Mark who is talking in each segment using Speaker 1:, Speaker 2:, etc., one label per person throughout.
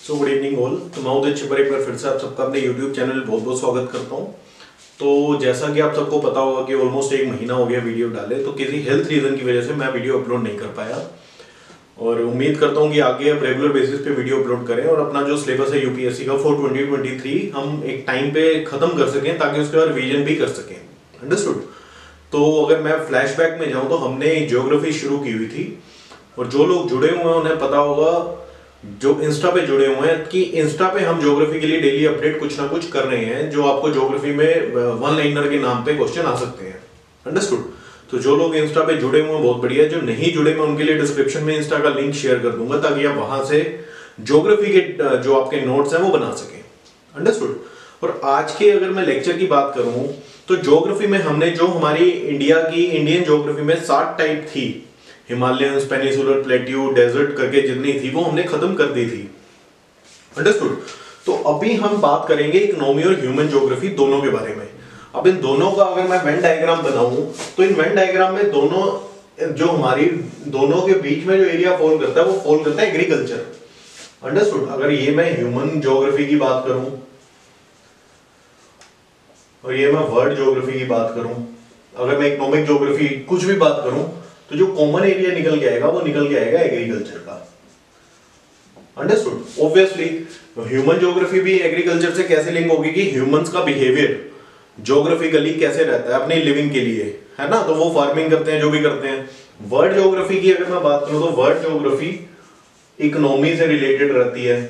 Speaker 1: So good evening all. तो मैं उदित छिपर एक बार फिर से आप सबका अपने यूट्यूब चैनल बहुत बहुत स्वागत करता हूँ। तो जैसा कि आप सबको पता होगा कि ऑलमोस्ट एक महीना हो गया वीडियो डाले, तो किसी हेल्थ रीजन की वजह से मैं वीडियो अपलोड नहीं कर पाया और उम्मीद करता हूँ कि आगे अब रेगुलर बेसिस पे वीडियो अपलोड करें और अपना जो सिलेबस है यूपीएससी का फॉर 2023 हम एक टाइम पे खत्म कर सकें ताकि उसके बाद रिवीजन भी कर सकें। अंडरस्टूड। तो अगर मैं फ्लैशबैक में जाऊँ तो हमने ज्योग्राफी शुरू की हुई थी और जो लोग जुड़े हुए हैं उन्हें पता होगा, जो इंस्टा पे जुड़े हुए हैं, कि इंस्टा पे हम ज्योग्राफी के लिए डेली अपडेट कुछ ना कुछ कर रहे हैं जो आपको ज्योग्राफी में वन लाइनर के नाम पे क्वेश्चन आ सकते हैं। अंडरस्टूड। तो जो लोग इंस्टा पे जुड़े हुए हैं बहुत बढ़िया, जो नहीं जुड़े मैं उनके लिए डिस्क्रिप्शन में इंस्टा का लिंक शेयर कर दूंगा ताकि आप वहां से ज्योग्राफी के जो आपके नोट्स हैं वो बना सकें। अंडरस्टूड। और आज के अगर मैं लेक्चर की बात करूं तो ज्योग्राफी में हमने जो हमारी इंडियन ज्योग्राफी में 7 टाइप थी, हिमालयन, पेनिसुलर प्लेट्यू, डेजर्ट करके जितनी थी वो हमने खत्म कर दी थी। अंडरस्टूड। तो अभी हम बात करेंगे इकोनॉमी और ह्यूमन ज्योग्राफी दोनों के बारे में। अब इन दोनों का अगर मैं वेन डायग्राम बनाऊं तो इन वेन डायग्राम में दोनों जो हमारी दोनों के बीच में जो एरिया फॉल करता है वो फॉल करता है एग्रीकल्चर। अंडरस्टूड। अगर ये मैं ह्यूमन ज्योग्राफी की बात करूं और ये मैं वर्ल्ड ज्योग्राफी की बात करूं, अगर मैं इकोनॉमिक ज्योग्राफी कुछ भी बात करूं, तो जो कॉमन एरिया निकल के आएगा वो निकल के आएगा एग्रीकल्चर का। अंडरस्टूड। ऑब्वियसली ह्यूमन ज्योग्राफी भी एग्रीकल्चर से कैसे लिंक होगी कि ह्यूमंस का बिहेवियर ज्योग्राफिकली कैसे रहता है अपनी लिविंग के लिए, है ना। तो वो फार्मिंग करते हैं, जो भी करते हैं। वर्ल्ड ज्योग्राफी की अगर मैं बात करूं तो वर्ल्ड ज्योग्राफी इकोनॉमी से रिलेटेड रहती है।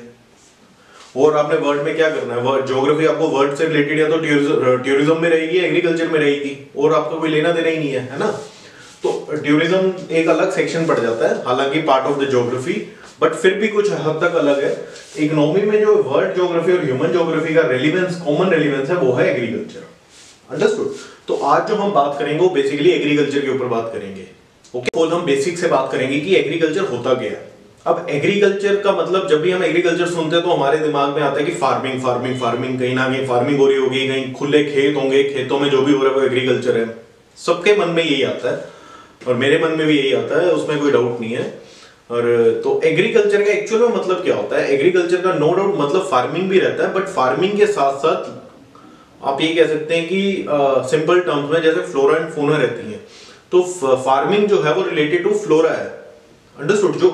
Speaker 1: और आपने वर्ल्ड में क्या करना है, ज्योग्राफी आपको वर्ल्ड से रिलेटेड या तो टूरिज्म में रहेगी, एग्रीकल्चर में रहेगी, और आपको कोई लेना देना ही नहीं है ना। तो टूरिज्म एक अलग सेक्शन पड़ जाता है, हालांकि part of the geography, but फिर भी कुछ हद तक अलग है। इकोनॉमी में जो वर्ल्ड ज्योग्राफी और ह्यूमन ज्योग्राफी का रेलिवेंस, कॉमन रेलिवेंस है, वो है एग्रीकल्चर। अंडरस्टूड। तो आज जो हम बात करेंगे वो बेसिकली एग्रीकल्चर के ऊपर बात करेंगे। ओके। हम बेसिक से बात करेंगे कि एग्रीकल्चर होता क्या है। अब एग्रीकल्चर का मतलब, जब भी हम एग्रीकल्चर सुनते हैं तो हमारे दिमाग में आता है कि फार्मिंग फार्मिंग फार्मिंग, कहीं ना कहीं फार्मिंग हो रही होगी, कहीं खुले खेत होंगे, खेतों में जो भी हो रहा है वो एग्रीकल्चर है। सबके मन में यही आता है और मेरे मन में भी यही आता है, उसमें कोई डाउट नहीं है। और तो एग्रीकल्चर का एक्चुअल में मतलब क्या होता है? एग्रीकल्चर का नो डाउट मतलब फार्मिंग भी रहता है, बट फार्मिंग के साथ साथ आप ये कह सकते हैं कि सिंपल टर्म्स में जैसे फ्लोरा एंड फौना रहती है, तो फार्मिंग जो है वो रिलेटेड टू फ्लोरा है। अंडरस्टूड। जो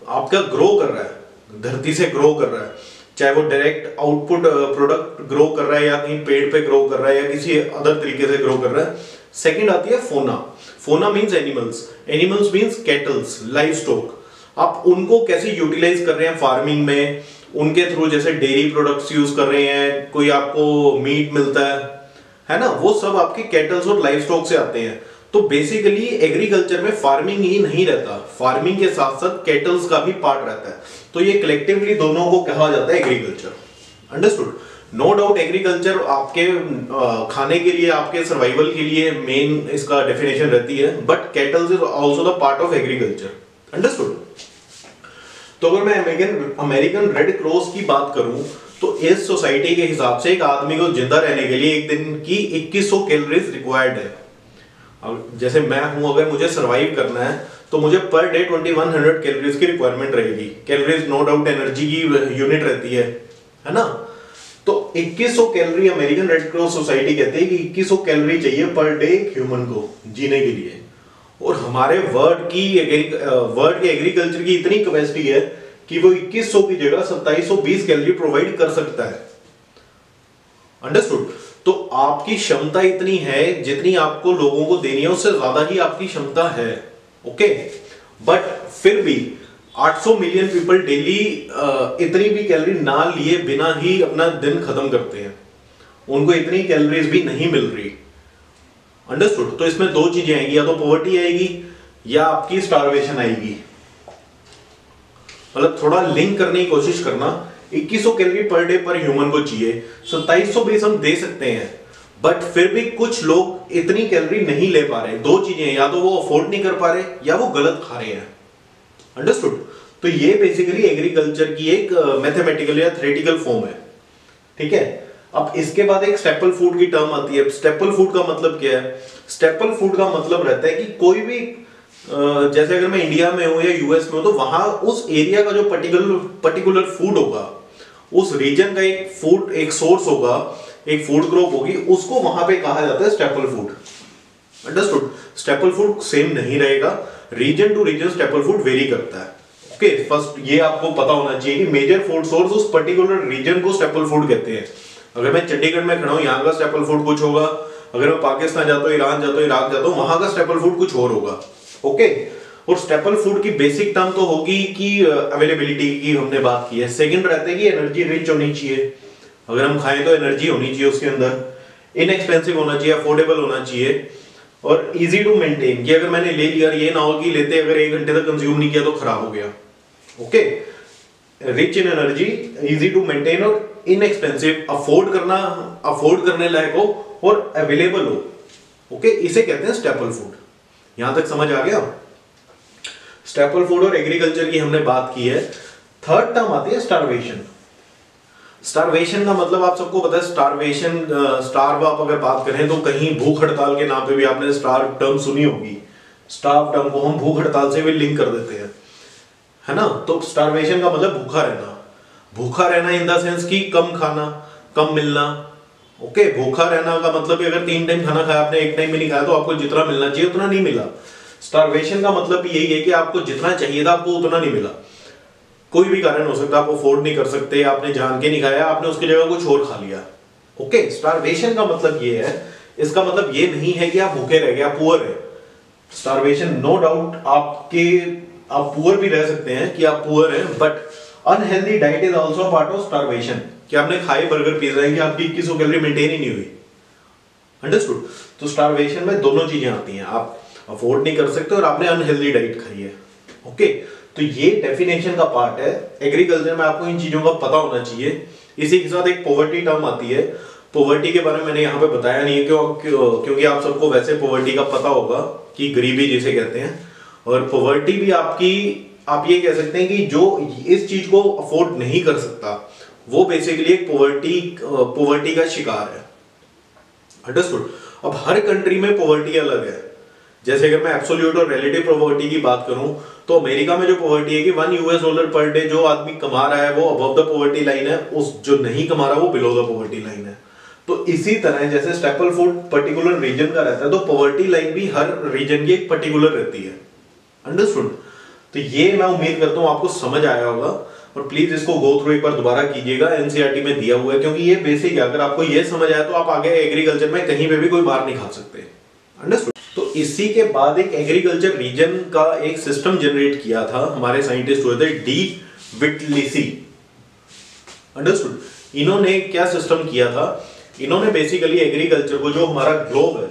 Speaker 1: आपका ग्रो कर रहा है, धरती से ग्रो कर रहा है, चाहे वो डायरेक्ट आउटपुट प्रोडक्ट ग्रो कर रहा है या कहीं पेड़ पे ग्रो कर रहा है या किसी अदर तरीके से ग्रो कर रहा है। सेकंड आती है फोना। फोना means animals, animals means kettles, live stock. आप उनको कैसे यूटिलाइज कर रहे हैं फार्मिंग में, उनके थ्रू जैसे डेयरी प्रोडक्ट्स यूज कर रहे हैं, कोई आपको मीट मिलता है ना, वो सब आपके कैटल्स और लाइव स्टॉक से आते हैं। तो बेसिकली एग्रीकल्चर में फार्मिंग ही नहीं रहता, फार्मिंग के साथ साथ कैटल्स का भी पार्ट रहता है। तो ये कलेक्टिवली दोनों को कहा जाता है agriculture. Understood. No doubt agriculture आपके खाने के लिए, आपके सर्वाइवल के लिए मेन इसका डेफिनेशन रहती है, but kettles is also the part of agriculture. Understood. तो अगर मैं अमेरिकन रेड क्रॉस की बात करूं तो इस सोसाइटी के हिसाब से एक आदमी को जिंदा रहने के लिए एक दिन की 2100 कैलोरीज रिक्वायर्ड है। जैसे मैं हूं, अगर मुझे सरवाइव करना है तो मुझे पर डे 2100 कैलोरीज की रिक्वायरमेंट रहेगी। कैलोरीज नो डाउट एनर्जी की यूनिट रहती है ना। तो 2100 calorie American red cross society कहते हैं कि 2100 कैलोरी चाहिए पर डे ह्यूमन को जीने के लिए। और हमारे वर्ल्ड के एग्रीकल्चर की इतनी कैपेसिटी है कि वो 2100 की जगह 2720 कैलोरी प्रोवाइड कर सकता है। अंडरस्टूड। तो आपकी क्षमता इतनी है जितनी आपको लोगों को देनी है, उससे ज्यादा ही आपकी क्षमता है। ओके। बट फिर भी 800 मिलियन पीपल डेली इतनी भी कैलोरी ना लिए बिना ही अपना दिन खत्म करते हैं, उनको इतनी कैलोरीज भी नहीं मिल रही। अंडरस्टूड। तो इसमें दो चीजें आएगी, या तो पॉवर्टी आएगी या आपकी स्टारवेशन आएगी। मतलब थोड़ा लिंक करने की कोशिश करना। 2100 कैलोरी पर डे पर ह्यूमन को चाहिए, 2720 हम दे सकते हैं, बट फिर भी कुछ लोग इतनी कैलोरी नहीं ले पा रहे। दो चीजें, या तो वो अफोर्ड नहीं कर पा रहे या वो गलत खा रहे हैं। अंडरस्टूड। तो ये बेसिकली एग्रीकल्चर की एक मैथमेटिकल या थ्योरेटिकल फॉर्म है। ठीक है। अब इसके बाद एक स्टेपल फूड की टर्म आती है। स्टेपल फूड का मतलब क्या है? स्टेपल फूड का मतलब रहता है कि कोई भी जैसे अगर मैं इंडिया में हूँ या यूएस में हूँ तो वहां उस एरिया का जो पर्टिकुलर फूड होगा, उस रीजन का एक सोर्स होगा, एक फूड क्रॉप होगी, उसको वहां पे कहा जाता है staple food. Understood? Staple food same नहीं रहेगा, region to region staple food vary करता है। ओके, फर्स्ट ये आपको पता होना चाहिए कि मेजर फूड सोर्स उस पर्टिकुलर रीजन को स्टेपल फूड कहते हैं। अगर मैं चंडीगढ़ में खड़ा हूँ, यहाँ का स्टेपल फूड कुछ होगा, अगर मैं पाकिस्तान जाता हूँ, ईरान जाता हूँ, इराक जाता हूँ, वहां का स्टेपल फूड कुछ और होगा। ओके, और स्टेपल फूड की बेसिक टर्म तो होगी कि अवेलेबिलिटी की हमने बात की है। सेकंड रहता है कि एनर्जी रिच होनी चाहिए, अगर हम खाएं तो एनर्जी होनी चाहिए उसके अंदर, इनएक्सपेंसिव होना चाहिए, अफोर्डेबल होना चाहिए, और इजी टू मेंटेन, कि अगर मैंने ले लिया, ये ना हो कि लेते अगर 1 घंटे तक कंज्यूम नहीं किया तो खराब हो गया। Okay, rich in energy, easy to maintain और इनएक्सपेंसिव, अफोर्ड करने लायक हो और अवेलेबल हो। ओके, इसे कहते हैं स्टेपल फूड। यहां तक समझ आ गया? स्टेपल फूड और एग्रीकल्चर की हमने बात की है। थर्ड टर्म आती है स्टारवेशन। स्टारवेशन का मतलब आप सबको पता है, स्टार्व आप अगर बात करें तो कहीं भूख हड़ताल के नाम पे भी आपने स्टार्व टर्म सुनी होगी। स्टार्व टर्म को हम भूख हड़ताल से भी लिंक कर देते हैं, है ना? तो स्टारवेशन का मतलब भूखा रहना। भूखा रहना इन द सेंस कि कम खाना, कम मिलना। ओके, भूखा रहना का मतलब कि अगर 3 टाइम खाना खाया आपने, 1 टाइम भी नहीं खाया, तो आपको जितना मिलना चाहिए उतना नहीं मिला। स्टारवेशन का मतलब भी यही है कि आपको जितना चाहिए था आपको उतना नहीं मिला। कोई भी कारण हो सकता है, आप अफोर्ड नहीं कर सकते, आपने जान के नहीं खाया, आपने उसकी जगह कुछ और खा लिया। ओके, स्टारवेशन का मतलब ये है, इसका मतलब ये नहीं है कि आप भूखे रह गए, आप पुअर है। स्टारवेशन नो डाउट आप पुअर भी रह सकते हैं कि आप पुअर हैं, but unhealthy diet is also part of starvation, कि आपने खाए बर्गर पिज्जा है कि आपकी 2100 कैलोरी मेंटेन ही नहीं हुई। अंडरस्टूड? तो स्टारवेशन में दोनों चीजें आती हैं, आप अफोर्ड नहीं कर सकते और आपने अनहेल्दी डाइट खाई है। ओके, तो ये डेफिनेशन का पार्ट है। एग्रीकल्चर में आपको इन चीजों का पता होना चाहिए। इसी के साथ एक पॉवर्टी टर्म आती है। पॉवर्टी के बारे में मैंने यहाँ पे बताया नहीं है क्योंकि आप सबको वैसे पॉवर्टी का पता होगा कि गरीबी जिसे कहते हैं, और पॉवर्टी भी आप ये कह सकते हैं कि जो इस चीज को अफोर्ड नहीं कर सकता वो बेसिकली एक पॉवर्टी का शिकार है। अंडरस्टूड? अब हर कंट्री में पॉवर्टी अलग है। जैसे अगर मैं एब्सोल्यूट और रिलेटिव पॉवर्टी की बात करूं तो अमेरिका में जो पॉवर्टी है कि $1 पर डे जो आदमी कमा रहा है वो अबव द पॉवर्टी लाइन है, उस जो नहीं कमा रहा वो बिलो द पॉवर्टी लाइन है। तो इसी तरह जैसे स्टेपल फूड पर्टिकुलर रीजन का रहता है, तो पॉवर्टी लाइन भी हर रीजन की एक पर्टिकुलर रहती है। अंडरस्टूड? तो ये मैं उम्मीद करता हूं आपको समझ आया होगा, और प्लीज इसको गो थ्रू एक बार दोबारा कीजिएगा, एनसीईआरटी में दिया हुआ है, क्योंकि ये बेसिक है। अगर आपको ये समझ आया तो आप आगे एग्रीकल्चर में कहीं पे भी कोई मार नहीं खा सकते। अंडरस्टूड? तो इसी के बाद एक एग्रीकल्चर रीजन का एक सिस्टम जनरेट किया था, हमारे साइंटिस्ट हुए थे डी विटलिसी। अंडरस्टूड? इन्होंने क्या सिस्टम किया था, इन्होंने बेसिकली एग्रीकल्चर को, जो हमारा ग्लोब है,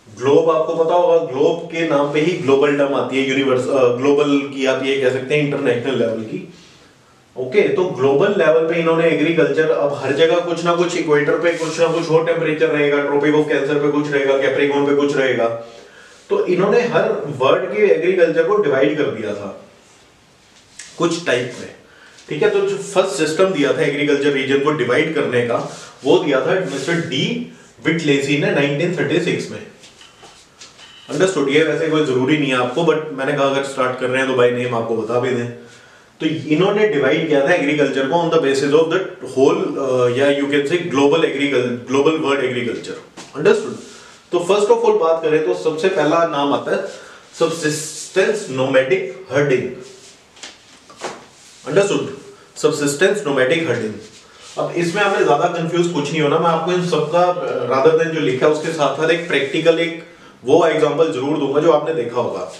Speaker 1: ग्लोब आपको पता होगा, ग्लोब के नाम पे ही ग्लोबल टर्म आती है, ग्लोबल की आप ये कह सकते हैं इंटरनेशनल लेवल की। ओके, तो ग्लोबल लेवल पे इन्होंने एग्रीकल्चर, अब हर जगह कुछ ना कुछ, इक्वेटर पे कुछ ना कुछ और टेम्परेचर रहेगा, ट्रॉपिक ऑफ कैंसर पे कुछ रहेगा, कैप्रिकॉर्न पे कुछ रहेगा, तो इन्होंने हर वर्ल्ड के एग्रीकल्चर को डिवाइड कर दिया था कुछ टाइप में। ठीक है, तो जो फर्स्ट सिस्टम दिया था एग्रीकल्चर रीजन को डिवाइड करने का, वो दिया था मिस्टर डी विटलेसी ने 1936 में। अंडरस्टूड? ये वैसे कोई जरूरी नहीं है आपको, बट मैंने कहा अगर स्टार्ट कर रहे हैं तो बाय नेम आपको बता भी दें। तो इन्होंने डिवाइड किया था एग्रीकल्चर को on the basis of the whole, या you can say global world agriculture. Understood? तो फर्स्ट ऑफ ऑल बात करें तो सबसे पहला नाम आता है subsistence nomadic herding. Understood? Subsistence nomadic herding. अब इसमें आपने ज्यादा कंफ्यूज कुछ नहीं होना, मैं आपको इन सबका रादर देन जो लिखा है उसके साथ साथ एक प्रैक्टिकल एक वो एग्जांपल जरूर दूंगा जो आपने देखा होगा।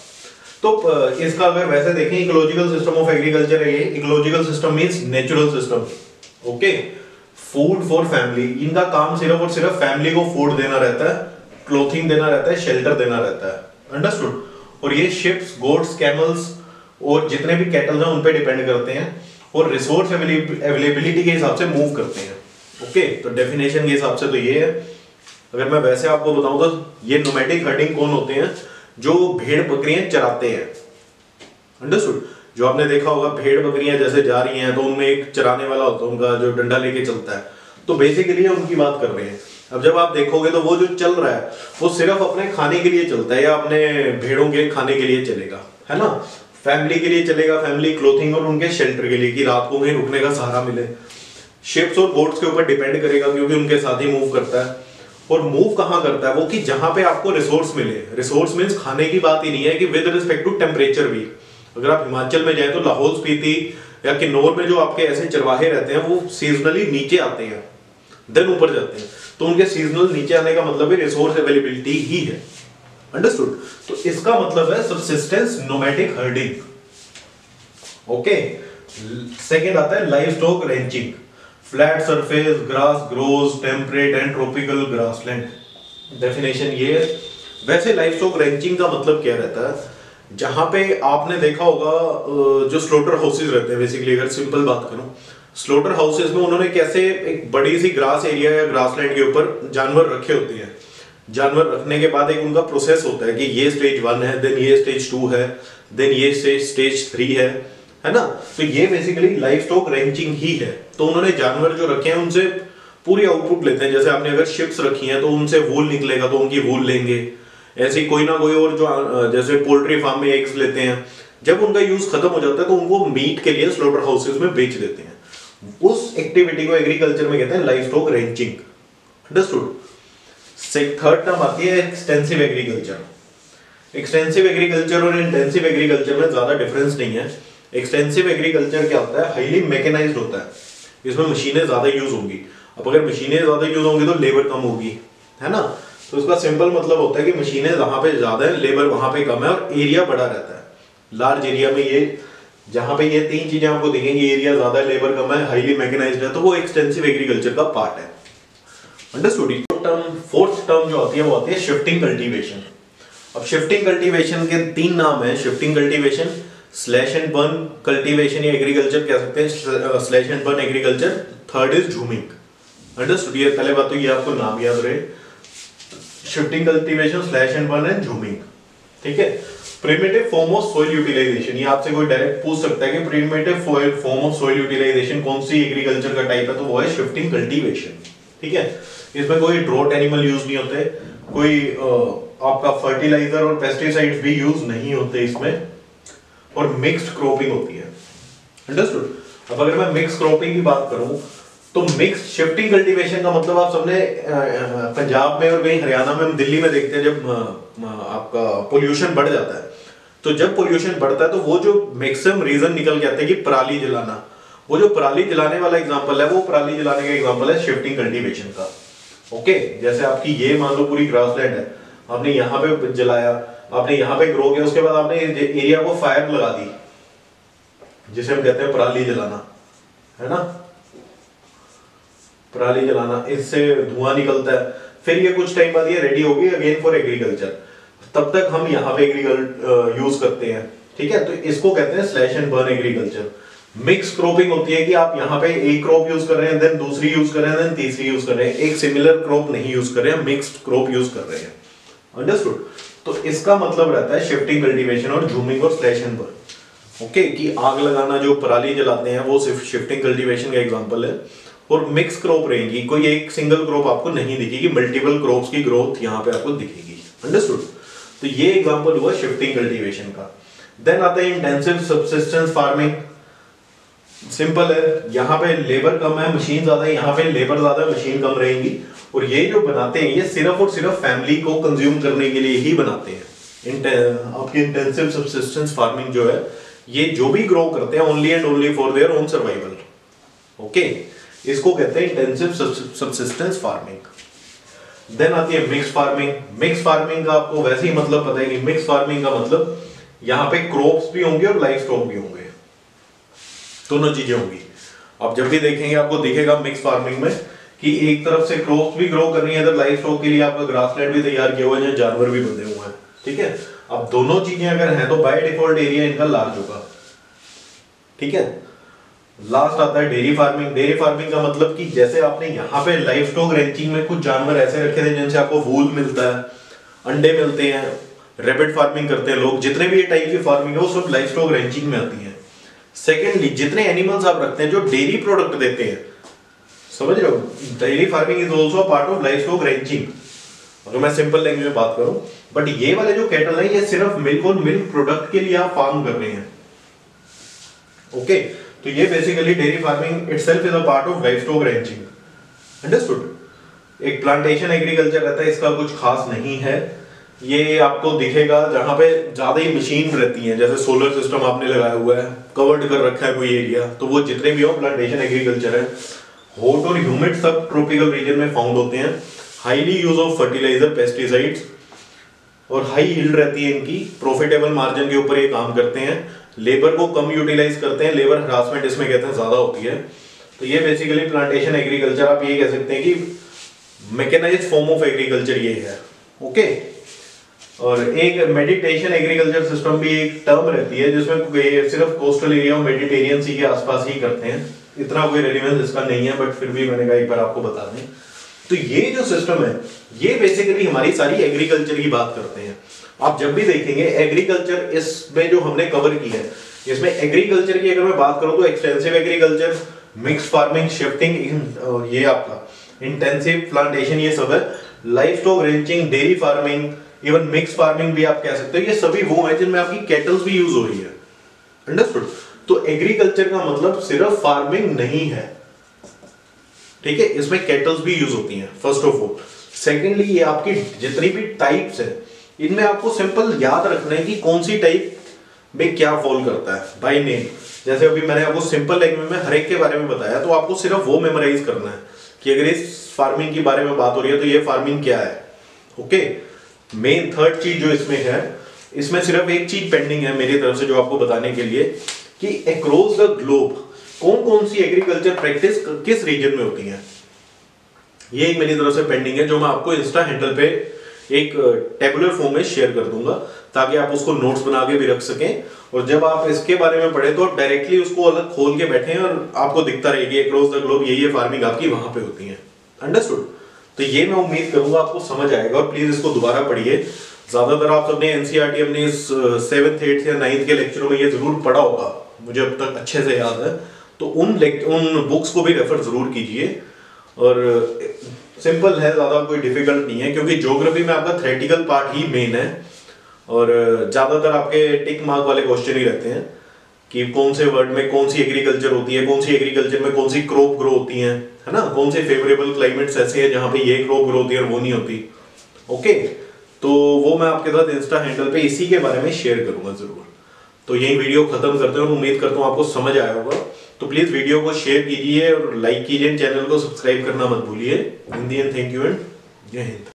Speaker 1: तो इसका अगर वैसे देखें, इकोलॉजिकल सिस्टम ऑफ एग्रीकल्चर है ये। Ecological system means natural system. Okay, food for family, इनका काम सिर्फ और सिर्फ फैमिली को फूड देना रहता है, क्लोथिंग देना रहता है, शेल्टर देना रहता है। अंडरस्टूड? और ये शिप्स, गोट्स, कैमल्स और जितने भी कैटल हैं उन पे डिपेंड करते हैं, और रिसोर्स अवेलेबिलिटी के हिसाब से मूव करते हैं। ओके, तो डेफिनेशन के हिसाब से तो ये है। अगर मैं वैसे आपको बताऊं तो ये नोमैडिक हर्डिंग कौन होते हैं? जो भेड़ बकरियां चराते हैं। अंडरस्टूड? जो आपने देखा होगा भेड़ बकरियां जैसे जा रही हैं तो उनमें एक चराने वाला होता है, उनका जो डंडा लेके चलता है, तो बेसिकली उनकी बात कर रहे हैं। अब जब आप देखोगे तो वो जो चल रहा है वो सिर्फ अपने खाने के लिए चलता है या अपने भेड़ों के खाने के लिए चलेगा, है ना। फैमिली के लिए चलेगा, फैमिली क्लोथिंग और उनके शेल्टर के लिए कि रात को कहीं रुकने का सहारा मिले। शिप्स और बोट्स के ऊपर डिपेंड करेगा क्योंकि उनके साथ ही मूव करता है। और मूव कहाँ करता है वो, कि जहां पे आपको रिसोर्स मिले। रिसोर्स मीन्स खाने की बात ही नहीं है, कि विद रिस्पेक्ट टू टेम्परेचर भी। अगर आप हिमाचल में जाए तो लाहौल स्पीति या किन्नौर में जो आपके ऐसे चरवाहे रहते हैं वो सीजनली नीचे आते हैं, देन ऊपर जाते हैं। तो उनके सीजनल नीचे आने का मतलब है रिसोर्स अवेलेबिलिटी ही है। अंडरस्टूड। तो इसका मतलब है subsistence nomadic herding. Okay. Second आता है live stock wrenching. Flat surface grass grows temperate and tropical grassland. Definition ये है। वैसे लाइव स्टॉक रेंचिंग का मतलब क्या रहता है, जहां पे आपने देखा होगा जो स्लोटर हाउसेज रहते हैं, बेसिकली अगर सिंपल बात करूं, स्लोटर हाउसेज में उन्होंने कैसे एक बड़ी सी ग्रास एरिया या ग्रासलैंड के ऊपर जानवर रखे होते हैं। जानवर रखने के बाद एक उनका प्रोसेस होता है कि ये स्टेज 1 है, देन ये स्टेज 2 है, देन ये स्टेज 3 है ना। तो ये बेसिकली लाइव स्टॉक रेंचिंग ही है। तो उन्होंने जानवर जो रखे हैं उनसे पूरी आउटपुट लेते हैं। जैसे आपने अगर शिप्स रखी हैं तो उनसे वूल निकलेगा तो उनकी वूल लेंगे। ऐसे ही कोई ना कोई और जो जैसे पोल्ट्री फार्म में एग्स लेते हैं, जब उनका यूज खत्म हो जाता है तो उनको मीट के लिए स्लॉटर हाउसेज में बेच देते हैं। उस एक्टिविटी को एग्रीकल्चर में कहते हैं live stock wrenching. Understood. Third term आती है एक्सटेंसिव एग्रीकल्चर। एक्सटेंसिव एग्रीकल्चर और इंटेंसिव एग्रीकल्चर में ज्यादा डिफरेंस नहीं है। एक्सटेंसिव एग्रीकल्चर क्या होता है, हाईली मैकेनाइज्ड होता है। इसमें मशीनें ज्यादा यूज होंगी। अब अगर मशीनें ज्यादा यूज होंगी तो लेबर कम होगी, है ना। तो इसका सिंपल मतलब होता है कि मशीनें जहां पे ज्यादा है, लेबर वहां पे कम है और एरिया बड़ा रहता है। लार्ज एरिया में ये जहां पे ये तीन चीजें आपको दिखेंगी, एरिया ज्यादा है, लेबर कम है, हाईली मैकेनाइज्ड है, तो वो एक्सटेंसिव एग्रीकल्चर का पार्ट है। अंडरस्टूड। फोर्थ टर्म जो आती है वो आती है शिफ्टिंग कल्टीवेशन। अब शिफ्टिंग कल्टीवेशन के 3 नाम है। Shifting cultivation, slash and burn cultivation या एग्रीकल्चर कह सकते हैं, slash and burn agriculture. Third is jhuming. Understood. ये पहले बात तो ये आपको नाम याद रहे, shifting cultivation, slash and burn and jhuming. ठीक है। Primitive form of soil utilisation, ये आपसे कोई डायरेक्ट पूछ सकता है कि primitive form of soil utilization कौन सी एग्रीकल्चर का टाइप है, तो वो है शिफ्टिंग कल्टीवेशन। ठीक है। इसमें कोई ड्रॉट एनिमल यूज नहीं होते, कोई आपका फर्टिलाइजर और पेस्टिसाइड्स भी यूज नहीं होते इसमें, और मिक्स्ड क्रॉपिंग होती है। अंडरस्टूड। अब अगर मैं मिक्स क्रॉपिंग की बात करूं तो मिक्स शिफ्टिंग कल्टीवेशन का मतलब आप सबने पंजाब में और कहीं हरियाणा में, हम दिल्ली में देखते हैं जब आपका पोल्यूशन बढ़ जाता है, तो जब पोल्यूशन बढ़ता है तो वो जो मैक्सिमम रीजन निकल के आते हैं कि पराली जलाना, वो जो पराली जलाने वाला एग्जांपल है वो पराली जलाने का एग्जांपल है शिफ्टिंग कल्टीवेशन का। ओके। जैसे आपकी ये मान लो पूरी ग्रासलैंड है, आपने यहाँ पे जलाया, आपने यहाँ पे ग्रो किया, उसके बाद आपने एरिया को फायर लगा दी, जिसे हम कहते हैं पराली जलाना, है ना। पराली जलाना, इससे धुआं निकलता है, फिर ये कुछ टाइम बाद ये रेडी होगी अगेन फॉर एग्रीकल्चर। तब तक हम यहाँ पे यूज करते हैं। ठीक है। तो इसको कहते हैं slash and burn agriculture. Mix cropping होती है कि आप यहाँ पे एक क्रॉप यूज कर रहे हैं, देन दूसरी यूज कर रहे हैं, देन तीसरी यूज कर रहे हैं, एक सिमिलर क्रॉप नहीं यूज कर रहे हैं, मिक्स्ड क्रॉप यूज कर रहे हैं। अंडरस्टूड। तो इसका मतलब रहता है शिफ्टिंग कल्टीवेशन और झूमिंग और स्लैश एंड बर्न। ओके। कि आग लगाना, जो पराली जलाते हैं, वो सिर्फ शिफ्टिंग कल्टीवेशन का एग्जांपल है। और मिक्स क्रॉप रहेगी, कोई एक सिंगल क्रॉप आपको नहीं दिखेगी, मल्टीपल क्रॉप्स की ग्रोथ यहाँ पे आपको दिखेगी। अंडरस्टूड। तो ये एग्जांपल हुआ शिफ्टिंग कल्टीवेशन का। देन आता है इंटेंसिव सबसिस्टेंस फार्मिंग। सिंपल है, यहाँ पे लेबर कम है, मशीन ज्यादा है, यहाँ पे लेबर ज्यादा है, मशीन कम रहेंगी। और ये जो बनाते हैं ये सिर्फ और सिर्फ फैमिली को कंज्यूम करने के लिए ही बनाते हैं। आपकी इंटेंसिव सबसिस्टेंस फार्मिंग जो है, ये जो भी ग्रो करते हैं only and only for their own survival. Okay. इसको कहते हैं इंटेंसिव सबसिस्टेंस फार्मिंग। देन आती है मिक्स फार्मिंग। मिक्स फार्मिंग का आपको वैसे ही मतलब पता है कि मिक्स फार्मिंग का मतलब यहाँ पे क्रॉप्स भी होंगे और लाइव स्टॉक भी होंगे, दोनों चीजें होंगी। आप जब भी देखेंगे आपको दिखेगा मिक्स फार्मिंग में कि एक तरफ से क्रॉप्स भी ग्रो कर रही है, इधर लाइव स्टॉक के लिए आपका ग्रासलैंड भी तैयार किया हुआ है, जानवर भी बंधे हुए हैं। ठीक है। अब दोनों चीजें अगर हैं तो बाय डिफॉल्ट एरिया इनका लार्ज होगा। ठीक है। लास्ट आता है डेयरी फार्मिंग। डेयरी फार्मिंग का मतलब कि जैसे आपने यहाँ पे लाइव स्टॉक रेंचिंग में कुछ जानवर ऐसे रखे थे जिनसे आपको वूल मिलता है, अंडे मिलते हैं, रैबिट फार्मिंग करते हैं लोग, जितने भी ये टाइप की फार्मिंग है वो सब लाइव स्टॉक रेंचिंग में आती है। सेकेंडली जितने एनिमल्स आप रखते हैं जो डेयरी प्रोडक्ट देते हैं, समझ रहे हो? Dairy farming is also part of livestock ranching, अगर मैं सिंपल लैंग्वेज में बात करूं। बट ये वाले जो कैटल है ये सिर्फ मिल्क और मिल्क प्रोडक्ट के लिए आप फार्म कर रहे हैं। ओके, तो ये basically dairy farming itself is a part of livestock ranching, understood? एक प्लांटेशन एग्रीकल्चर रहता है, इसका कुछ खास नहीं है। ये आपको दिखेगा जहां पे ज्यादा ही मशीन रहती हैं, जैसे सोलर सिस्टम आपने लगाया हुआ है, कवर्ड कर रखा है कोई एरिया, तो वो जितने भी हो प्लांटेशन एग्रीकल्चर है। हॉट और ह्यूमिड सब ट्रॉपिकल रीजन में फाउंड होते हैं। Highly use of fertilizer, pesticides, और हाई यील्ड रहती है इनकी। प्रॉफिटेबल मार्जिन के ऊपर ये काम करते हैं। लेबर को कम यूटिलाइज करते हैं, लेबर हरासमेंट इसमें कहते हैं ज्यादा होती है। तो ये बेसिकली प्लांटेशन एग्रीकल्चर, आप ये कह सकते हैं कि मैकेनाइज्ड फॉर्म ऑफ एग्रीकल्चर ये है। ओके, और एक मेडिटेशन एग्रीकल्चर सिस्टम भी एक टर्म रहती है, जिसमें सिर्फ कोस्टल एरिया और मेडिटेरियन सी के आसपास ही करते हैं। इतना कोई रेलेवेंस इसका नहीं है, बट फिर भी मैंने कहा एक बार आपको बता दें। तो ये जो सिस्टम है ये बेसिकली हमारी सारी एग्रीकल्चर की बात करते हैं। आप जब भी देखेंगे एग्रीकल्चर, इसमें जो हमने कवर की है, इसमें एग्रीकल्चर की अगर मैं बात करूं तो extensive agriculture, mix farming, shifting, ये आपका इंटेंसिव प्लांटेशन, ये सब है। Live stock wrenching, dairy farming, even mix farming भी आप कह सकते हो। ये सभी वो है जिनमें आपकी कैटल्स भी यूज हो रही है, अंडरस्टूड? तो एग्रीकल्चर का मतलब सिर्फ फार्मिंग नहीं है, ठीक है, इसमें कैटल्स भी यूज होती हैं, फर्स्ट ऑफ ऑल। सेकेंडली, ये आपकी जितनी भी टाइप्स है, इनमें आपको सिंपल याद रखना है कि कौन सी टाइप में क्या फॉल करता है बाय नेम। जैसे अभी मैंने आपको सिंपल लैंग्वेज में हर एक के बारे में बताया, तो आपको सिर्फ वो मेमोराइज करना है कि अगर इस फार्मिंग के बारे में बात हो रही है तो ये फार्मिंग क्या है। ओके, मेन थर्ड चीज जो इसमें है, इसमें सिर्फ एक चीज पेंडिंग है मेरी तरफ से जो आपको बताने के लिए, कि अक्रॉस द ग्लोब कौन कौन सी एग्रीकल्चर प्रैक्टिस किस रीजन में होती है। ये एक मेरी तरफ से पेंडिंग है, जो मैं आपको इंस्टा हैंडल पे एक टेबुलर फॉर्म में शेयर कर दूंगा, ताकि आप उसको नोट्स बना के भी रख सकें। और जब आप इसके बारे में पढ़े तो डायरेक्टली उसको अलग खोल के बैठे और आपको दिखता रहेगी अक्रॉस द ग्लोब ये फार्मिंग आपकी वहां पे होती है, अंडरस्टूड? तो ये मैं उम्मीद करूंगा आपको समझ आएगा, और प्लीज इसको दोबारा पढ़िए। ज्यादातर आप सबने एनसीईआरटी अपने 7th 8th या 9th के लेक्चरों में ये जरूर पढ़ा होगा, मुझे अब तक अच्छे से याद है। तो उन बुक्स को भी रेफर जरूर कीजिए। और सिंपल है, ज्यादा कोई डिफिकल्ट नहीं है, क्योंकि ज्योग्राफी में आपका थ्योरेटिकल पार्ट ही मेन है, और ज्यादातर आपके टिक मार्क वाले क्वेश्चन ही रहते हैं कि कौन से वर्ड में कौन सी एग्रीकल्चर होती है, कौन सी एग्रीकल्चर में कौन सी क्रॉप ग्रो होती है ना, कौन से फेवरेबल क्लाइमेट्स ऐसे हैं जहां पे ये क्रॉप ग्रो होती है और वो नहीं होती। ओके, तो वो मैं आपके साथ इंस्टा हैंडल पे इसी के बारे में शेयर करूंगा जरूर। तो यही वीडियो खत्म करते हैं, और उम्मीद करता हूँ आपको समझ आया होगा। तो प्लीज वीडियो को शेयर कीजिए और लाइक कीजिए, चैनल को सब्सक्राइब करना मत भूलिए। इन दी एंड थैंक यू एंड जय हिंद।